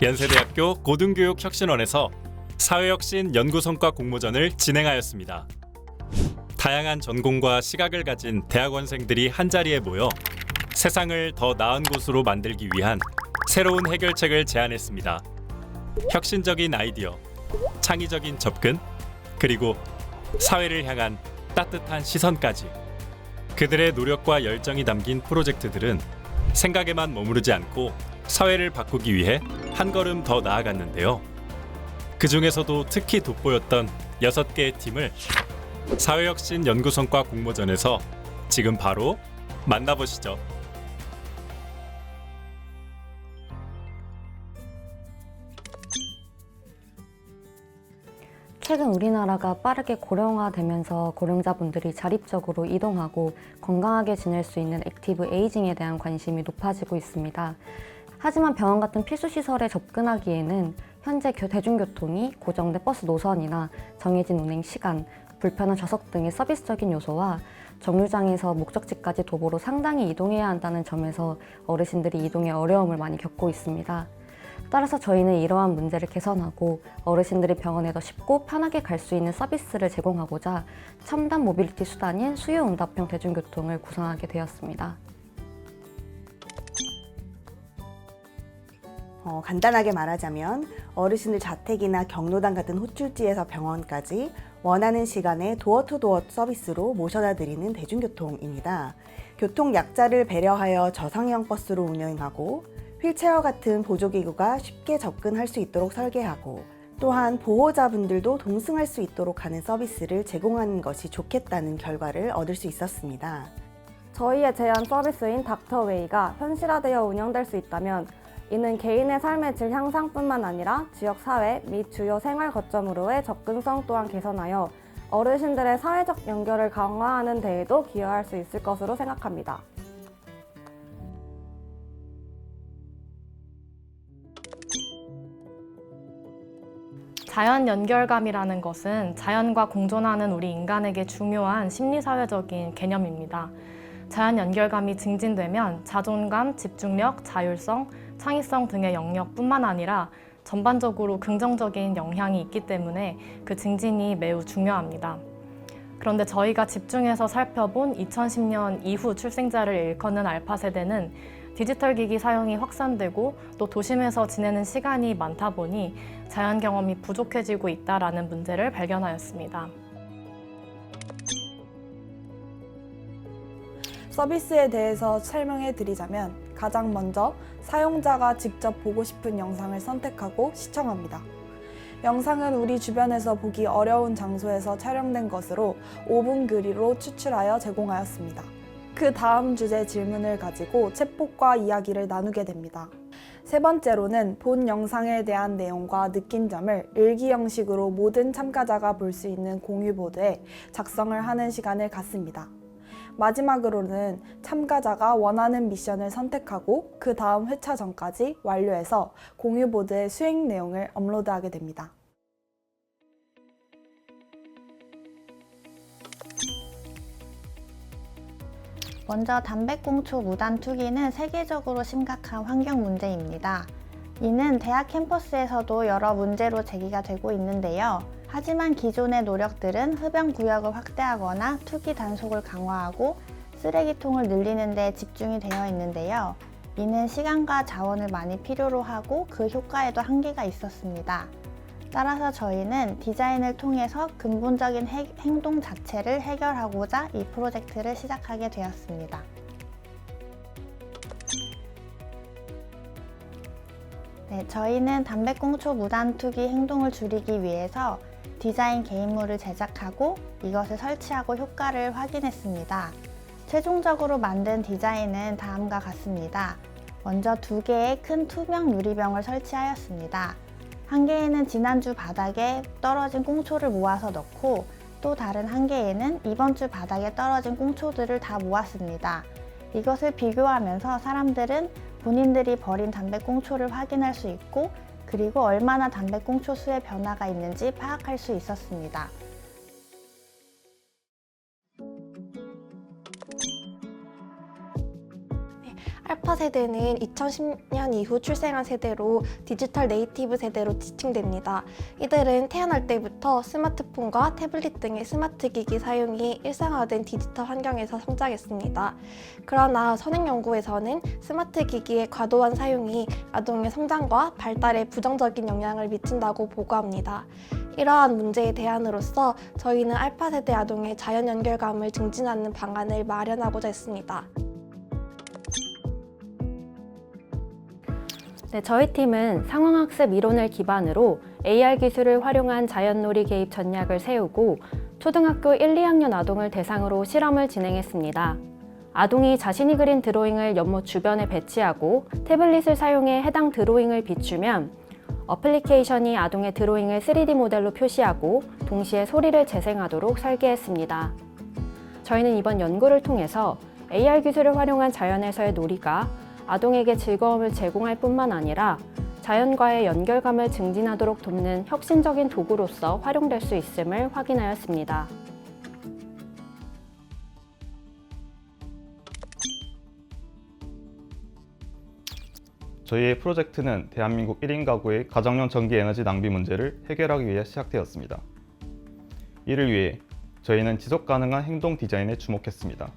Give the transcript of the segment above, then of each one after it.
연세대학교 고등교육혁신원에서 사회혁신 연구성과 공모전을 진행하였습니다. 다양한 전공과 시각을 가진 대학원생들이 한자리에 모여 세상을 더 나은 곳으로 만들기 위한 새로운 해결책을 제안했습니다. 혁신적인 아이디어, 창의적인 접근, 그리고 사회를 향한 따뜻한 시선까지. 그들의 노력과 열정이 담긴 프로젝트들은 생각에만 머무르지 않고 사회를 바꾸기 위해 한 걸음 더 나아갔는데요. 그 중에서도 특히 돋보였던 6개의 팀을 사회혁신 연구성과 공모전에서 지금 바로 만나보시죠. 최근 우리나라가 빠르게 고령화되면서 고령자분들이 자립적으로 이동하고 건강하게 지낼 수 있는 액티브 에이징에 대한 관심이 높아지고 있습니다. 하지만 병원 같은 필수 시설에 접근하기에는 현재 대중교통이 고정된 버스 노선이나 정해진 운행 시간, 불편한 좌석 등의 서비스적인 요소와 정류장에서 목적지까지 도보로 상당히 이동해야 한다는 점에서 어르신들이 이동에 어려움을 많이 겪고 있습니다. 따라서 저희는 이러한 문제를 개선하고 어르신들이 병원에 더 쉽고 편하게 갈 수 있는 서비스를 제공하고자 첨단 모빌리티 수단인 수요응답형 대중교통을 구성하게 되었습니다. 간단하게 말하자면 어르신들 자택이나 경로당 같은 호출지에서 병원까지 원하는 시간에 도어투도어 서비스로 모셔다 드리는 대중교통입니다. 교통 약자를 배려하여 저상형 버스로 운행하고 휠체어 같은 보조기구가 쉽게 접근할 수 있도록 설계하고 또한 보호자분들도 동승할 수 있도록 하는 서비스를 제공하는 것이 좋겠다는 결과를 얻을 수 있었습니다. 저희의 제안 서비스인 닥터웨이가 현실화되어 운영될 수 있다면 이는 개인의 삶의 질 향상뿐만 아니라 지역사회 및 주요 생활 거점으로의 접근성 또한 개선하여 어르신들의 사회적 연결을 강화하는 데에도 기여할 수 있을 것으로 생각합니다. 자연 연결감이라는 것은 자연과 공존하는 우리 인간에게 중요한 심리사회적인 개념입니다. 자연 연결감이 증진되면 자존감, 집중력, 자율성, 창의성 등의 영역뿐만 아니라 전반적으로 긍정적인 영향이 있기 때문에 그 증진이 매우 중요합니다. 그런데 저희가 집중해서 살펴본 2010년 이후 출생자를 일컫는 알파 세대는 디지털 기기 사용이 확산되고 또 도심에서 지내는 시간이 많다 보니 자연 경험이 부족해지고 있다는 문제를 발견하였습니다. 서비스에 대해서 설명해 드리자면 가장 먼저 사용자가 직접 보고 싶은 영상을 선택하고 시청합니다. 영상은 우리 주변에서 보기 어려운 장소에서 촬영된 것으로 5분 그리로 추출하여 제공하였습니다. 그 다음 주제 질문을 가지고 챗봇과 이야기를 나누게 됩니다. 세 번째로는 본 영상에 대한 내용과 느낀 점을 일기 형식으로 모든 참가자가 볼 수 있는 공유보드에 작성을 하는 시간을 갖습니다. 마지막으로는 참가자가 원하는 미션을 선택하고 그 다음 회차 전까지 완료해서 공유보드에 수행 내용을 업로드하게 됩니다. 먼저 담배꽁초 무단 투기는 세계적으로 심각한 환경 문제입니다. 이는 대학 캠퍼스에서도 여러 문제로 제기가 되고 있는데요. 하지만 기존의 노력들은 흡연 구역을 확대하거나 투기 단속을 강화하고 쓰레기통을 늘리는 데 집중이 되어 있는데요. 이는 시간과 자원을 많이 필요로 하고 그 효과에도 한계가 있었습니다. 따라서 저희는 디자인을 통해서 근본적인 행동 자체를 해결하고자 이 프로젝트를 시작하게 되었습니다. 저희는 담배꽁초 무단 투기 행동을 줄이기 위해서 디자인 개인물을 제작하고 이것을 설치하고 효과를 확인했습니다. 최종적으로 만든 디자인은 다음과 같습니다. 먼저 2개의 큰 투명 유리병을 설치하였습니다. 한 개에는 지난주 바닥에 떨어진 꽁초를 모아서 넣고 또 다른 한 개에는 이번 주 바닥에 떨어진 꽁초들을 다 모았습니다. 이것을 비교하면서 사람들은 본인들이 버린 담배꽁초를 확인할 수 있고 그리고 얼마나 담배꽁초 수의 변화가 있는지 파악할 수 있었습니다. 알파 세대는 2010년 이후 출생한 세대로 디지털 네이티브 세대로 지칭됩니다. 이들은 태어날 때부터 스마트폰과 태블릿 등의 스마트 기기 사용이 일상화된 디지털 환경에서 성장했습니다. 그러나 선행연구에서는 스마트 기기의 과도한 사용이 아동의 성장과 발달에 부정적인 영향을 미친다고 보고합니다. 이러한 문제에 대안으로서 저희는 알파 세대 아동의 자연 연결감을 증진하는 방안을 마련하고자 했습니다. 네, 저희 팀은 상황학습 이론을 기반으로 AR 기술을 활용한 자연놀이 개입 전략을 세우고 초등학교 1, 2학년 아동을 대상으로 실험을 진행했습니다. 아동이 자신이 그린 드로잉을 연못 주변에 배치하고 태블릿을 사용해 해당 드로잉을 비추면 어플리케이션이 아동의 드로잉을 3D 모델로 표시하고 동시에 소리를 재생하도록 설계했습니다. 저희는 이번 연구를 통해서 AR 기술을 활용한 자연에서의 놀이가 아동에게 즐거움을 제공할 뿐만 아니라 자연과의 연결감을 증진하도록 돕는 혁신적인 도구로서 활용될 수 있음을 확인하였습니다. 저희의 프로젝트는 대한민국 1인 가구의 가정용 전기 에너지 낭비 문제를 해결하기 위해 시작되었습니다. 이를 위해 저희는 지속 가능한 행동 디자인에 주목했습니다.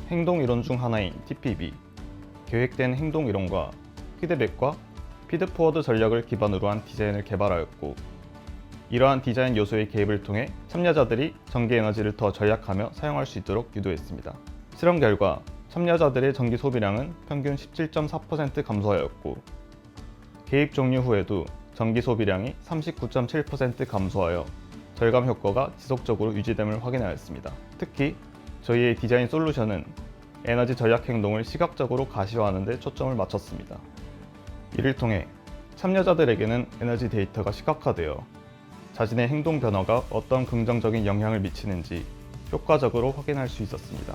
행동 이론 중 하나인 TPB, 계획된 행동 이론과 피드백과 피드포워드 전략을 기반으로 한 디자인을 개발하였고, 이러한 디자인 요소의 개입을 통해 참여자들이 전기 에너지를 더 절약하며 사용할 수 있도록 유도했습니다. 실험 결과 참여자들의 전기 소비량은 평균 17.4% 감소하였고, 개입 종료 후에도 전기 소비량이 39.7% 감소하여 절감 효과가 지속적으로 유지됨을 확인하였습니다. 특히 저희의 디자인 솔루션은 에너지 절약 행동을 시각적으로 가시화하는 데 초점을 맞췄습니다. 이를 통해 참여자들에게는 에너지 데이터가 시각화되어 자신의 행동 변화가 어떤 긍정적인 영향을 미치는지 효과적으로 확인할 수 있었습니다.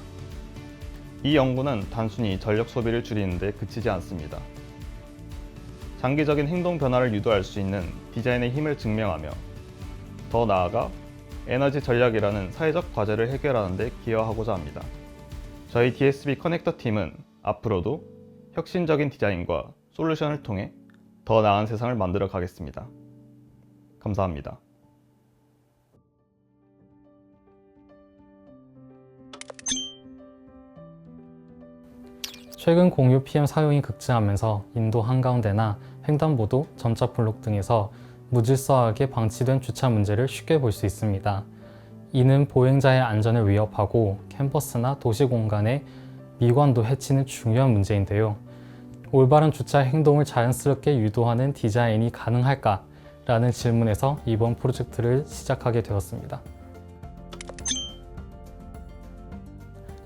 이 연구는 단순히 전력 소비를 줄이는 데 그치지 않습니다. 장기적인 행동 변화를 유도할 수 있는 디자인의 힘을 증명하며 더 나아가 에너지 전략이라는 사회적 과제를 해결하는 데 기여하고자 합니다. 저희 DSB 커넥터 팀은 앞으로도 혁신적인 디자인과 솔루션을 통해 더 나은 세상을 만들어 가겠습니다. 감사합니다. 최근 공유 PM 사용이 급증하면서 인도 한가운데나 횡단보도, 점자 블록 등에서 무질서하게 방치된 주차 문제를 쉽게 볼 수 있습니다. 이는 보행자의 안전을 위협하고 캠퍼스나 도시 공간의 미관도 해치는 중요한 문제인데요. 올바른 주차 행동을 자연스럽게 유도하는 디자인이 가능할까? 라는 질문에서 이번 프로젝트를 시작하게 되었습니다.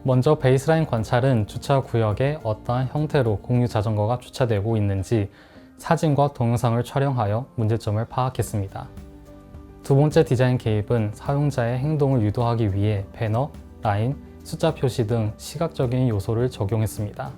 먼저 베이스라인 관찰은 주차 구역에 어떠한 형태로 공유 자전거가 주차되고 있는지 사진과 동영상을 촬영하여 문제점을 파악했습니다. 두 번째 디자인 개입은 사용자의 행동을 유도하기 위해 배너, 라인, 숫자 표시 등 시각적인 요소를 적용했습니다.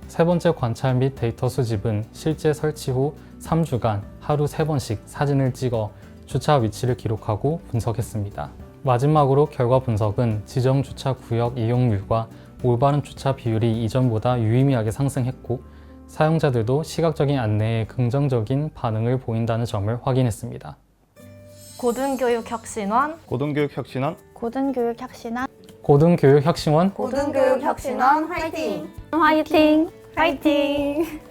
세 번째 관찰 및 데이터 수집은 실제 설치 후 3주간 하루 3번씩 사진을 찍어 주차 위치를 기록하고 분석했습니다. 마지막으로 결과 분석은 지정 주차 구역 이용률과 올바른 주차 비율이 이전보다 유의미하게 상승했고 사용자들도 시각적인 안내에 긍정적인 반응을 보인다는 점을 확인했습니다. 고등교육 혁신원 고등교육 혁신원 고등교육 혁신원 고등교육 혁신원 고등교육 혁신원 화이팅! 화이팅! 화이팅!